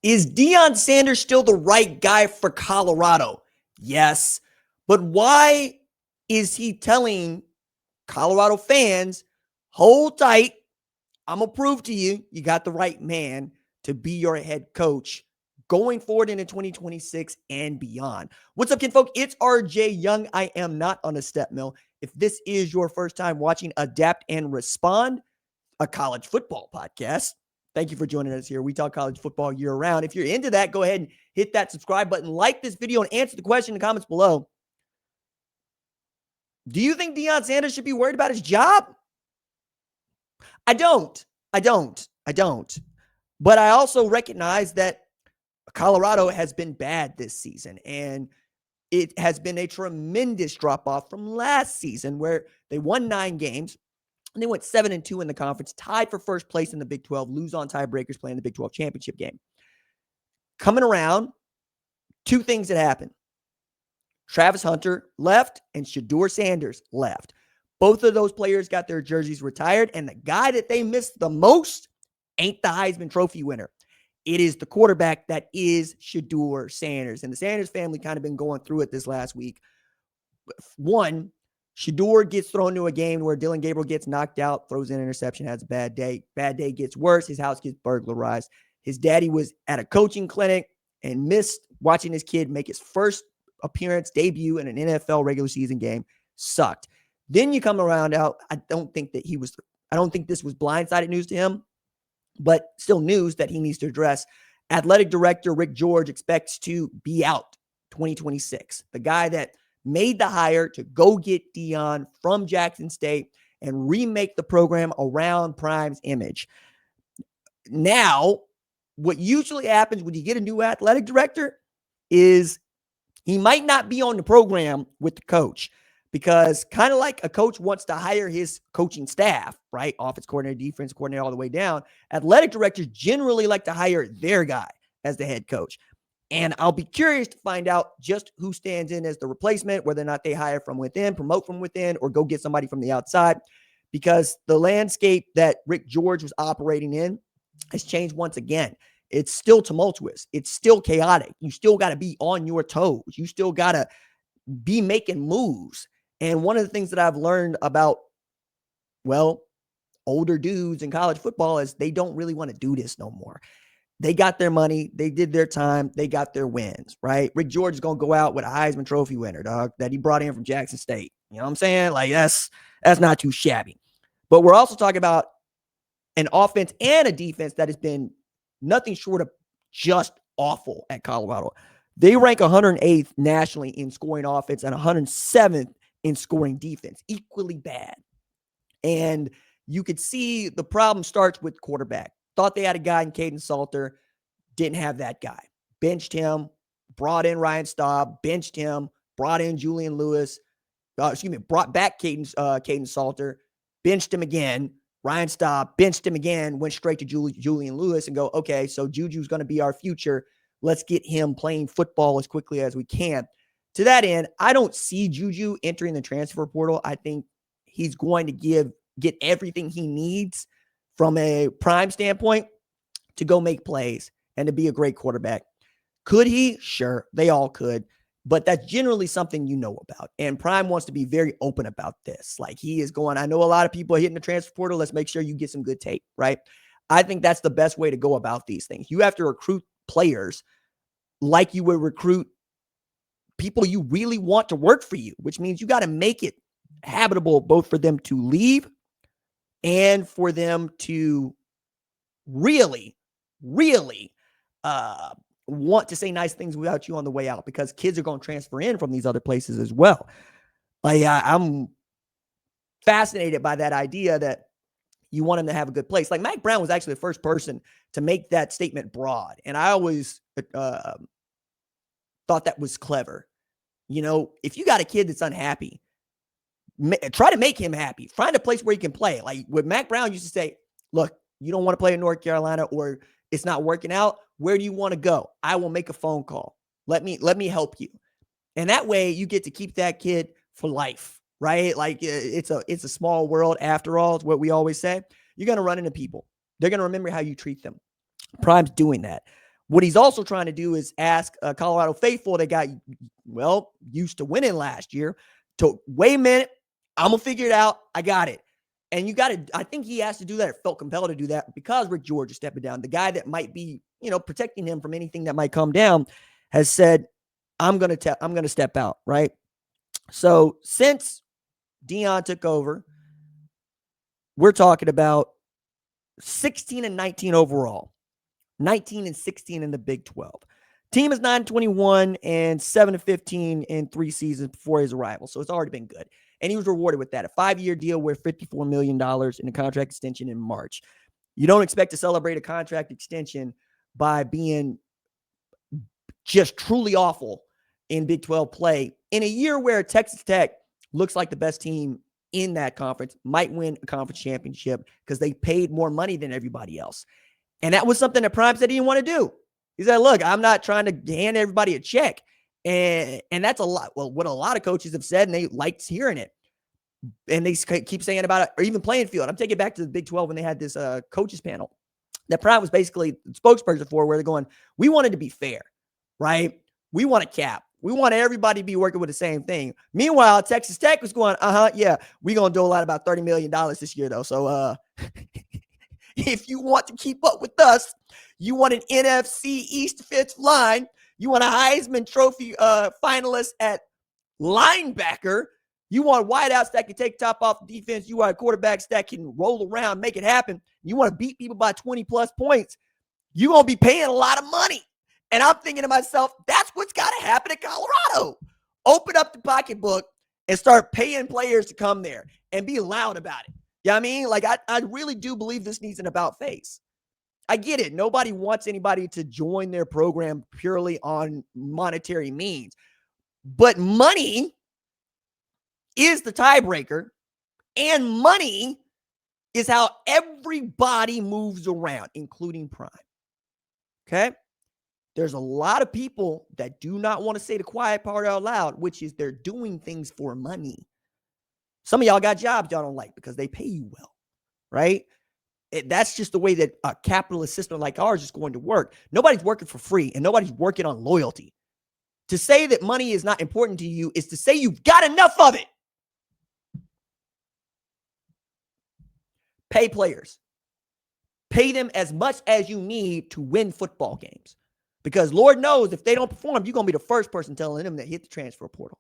Is Deion Sanders still the right guy for Colorado? Yes. But why is he telling Colorado fans, hold tight, I'm going to prove to you, you got the right man to be your head coach going forward into 2026 and beyond. What's up, kinfolk? It's RJ Young. I am not on a step mill. If this is your first time watching Adapt and Respond, a college football podcast, thank you for joining us here. We talk college football year round. If you're into that, go ahead and hit that subscribe button, like this video, and answer the question in the comments below. Do you think Deion Sanders should be worried about his job? I don't. But I also recognize that Colorado has been bad this season, and it has been a tremendous drop-off from last season where they won 9 games, and they went 7-2 in the conference, tied for first place in the Big 12, lose on tiebreakers playing the Big 12 championship game. Coming around, 2 things that happened. Travis Hunter left, and Shedeur Sanders left. Both of those players got their jerseys retired, and the guy that they missed the most ain't the Heisman Trophy winner. It is the quarterback that is Shedeur Sanders. And the Sanders family kind of been going through it this last week. One, Shedeur gets thrown into a game where Dylan Gabriel gets knocked out, throws an interception, has a bad day. Bad day gets worse. His house gets burglarized. His daddy was at a coaching clinic and missed watching his kid make his first appearance, debut in an NFL regular season game. Sucked. Then you come around out. I don't think this was blindsided news to him, but still news that he needs to address. Athletic director Rick George expects to be out 2026. The guy that made the hire to go get Deion from Jackson State and remake the program around Prime's image. Now, what usually happens when you get a new athletic director is he might not be on the program with the coach, because kind of like a coach wants to hire his coaching staff, right? Offense coordinator, defense coordinator, all the way down. Athletic directors generally like to hire their guy as the head coach. And I'll be curious to find out just who stands in as the replacement, whether or not they hire from within, promote from within, or go get somebody from the outside, because the landscape that Rick George was operating in has changed once again. It's still tumultuous. It's still chaotic. You still got to be on your toes. You still got to be making moves. And one of the things that I've learned about, older dudes in college football is they don't really want to do this no more. They got their money. They did their time. They got their wins, right? Rick George is going to go out with a Heisman Trophy winner, dog, that he brought in from Jackson State. You know what I'm saying? Like, that's not too shabby. But we're also talking about an offense and a defense that has been nothing short of just awful at Colorado. They rank 108th nationally in scoring offense and 107th in scoring defense, equally bad. And you could see the problem starts with quarterback. Thought they had a guy in Caden Salter, didn't have that guy. Benched him, brought in Ryan Staub, benched him, brought in Julian Lewis, brought back Caden Salter, benched him again. Ryan Staub benched him again, went straight to Julian Lewis and go, okay, so Juju's going to be our future. Let's get him playing football as quickly as we can. To that end, I don't see Juju entering the transfer portal. I think he's going to get everything he needs from a Prime standpoint to go make plays and to be a great quarterback. Could he? Sure, they all could. But that's generally something you know about. And Prime wants to be very open about this. Like, he is going, I know a lot of people are hitting the transfer portal. Let's make sure you get some good tape, right? I think that's the best way to go about these things. You have to recruit players like you would recruit people you really want to work for you, which means you got to make it habitable both for them to leave and for them to really, really want to say nice things about you on the way out, because kids are going to transfer in from these other places as well. Like, I'm fascinated by that idea that you want them to have a good place. Like, Mike Brown was actually the first person to make that statement broad. And I always thought that was clever. You know, if you got a kid that's unhappy, try to make him happy. Find a place where he can play. Like, what Mac Brown used to say, look, you don't want to play in North Carolina, or it's not working out. Where do you want to go? I will make a phone call. Let me help you. And that way you get to keep that kid for life, right? Like, it's a small world after all, is what we always say. You're going to run into people. They're going to remember how you treat them. Prime's doing that. What he's also trying to do is ask Colorado faithful that got, well, used to winning last year to wait a minute. I'm going to figure it out. I got it. And you got to, I think he has to do that or felt compelled to do that because Rick George is stepping down. The guy that might be, protecting him from anything that might come down has said, I'm going to step out. Right. So since Deion took over, we're talking about 16-19 overall, 19-16 in the Big 12. Team is 9-21 and 7-15 in 3 seasons before his arrival. So it's already been good. And he was rewarded with that. A 5-year deal worth $54 million in a contract extension in March. You don't expect to celebrate a contract extension by being just truly awful in Big 12 play in a year where Texas Tech looks like the best team in that conference, might win a conference championship because they paid more money than everybody else. And that was something that Prime said he didn't want to do. He said, look, I'm not trying to hand everybody a check. And that's a lot. Well, what a lot of coaches have said, and they liked hearing it. And they keep saying about it, or even playing field. I'm taking it back to the Big 12 when they had this coaches panel that Prime was basically the spokesperson for, where they're going, we wanted to be fair, right? We want a cap. We want everybody to be working with the same thing. Meanwhile, Texas Tech was going, yeah, we're going to do a lot about $30 million this year, though. So if you want to keep up with us, you want an NFC East defensive line, you want a Heisman Trophy finalist at linebacker, you want wideouts that can take top off the defense, you want quarterbacks that can roll around, make it happen, you want to beat people by 20-plus points, you're going to be paying a lot of money. And I'm thinking to myself, that's what's got to happen in Colorado. Open up the pocketbook and start paying players to come there and be loud about it. You know what I mean? Like, I really do believe this needs an about face. I get it. Nobody wants anybody to join their program purely on monetary means. But money is the tiebreaker, and money is how everybody moves around, including Prime. Okay? There's a lot of people that do not want to say the quiet part out loud, which is they're doing things for money. Some of y'all got jobs y'all don't like because they pay you well, right? That's just the way that a capitalist system like ours is going to work. Nobody's working for free, and nobody's working on loyalty. To say that money is not important to you is to say you've got enough of it. Pay players. Pay them as much as you need to win football games. Because Lord knows if they don't perform, you're going to be the first person telling them that hit the transfer portal.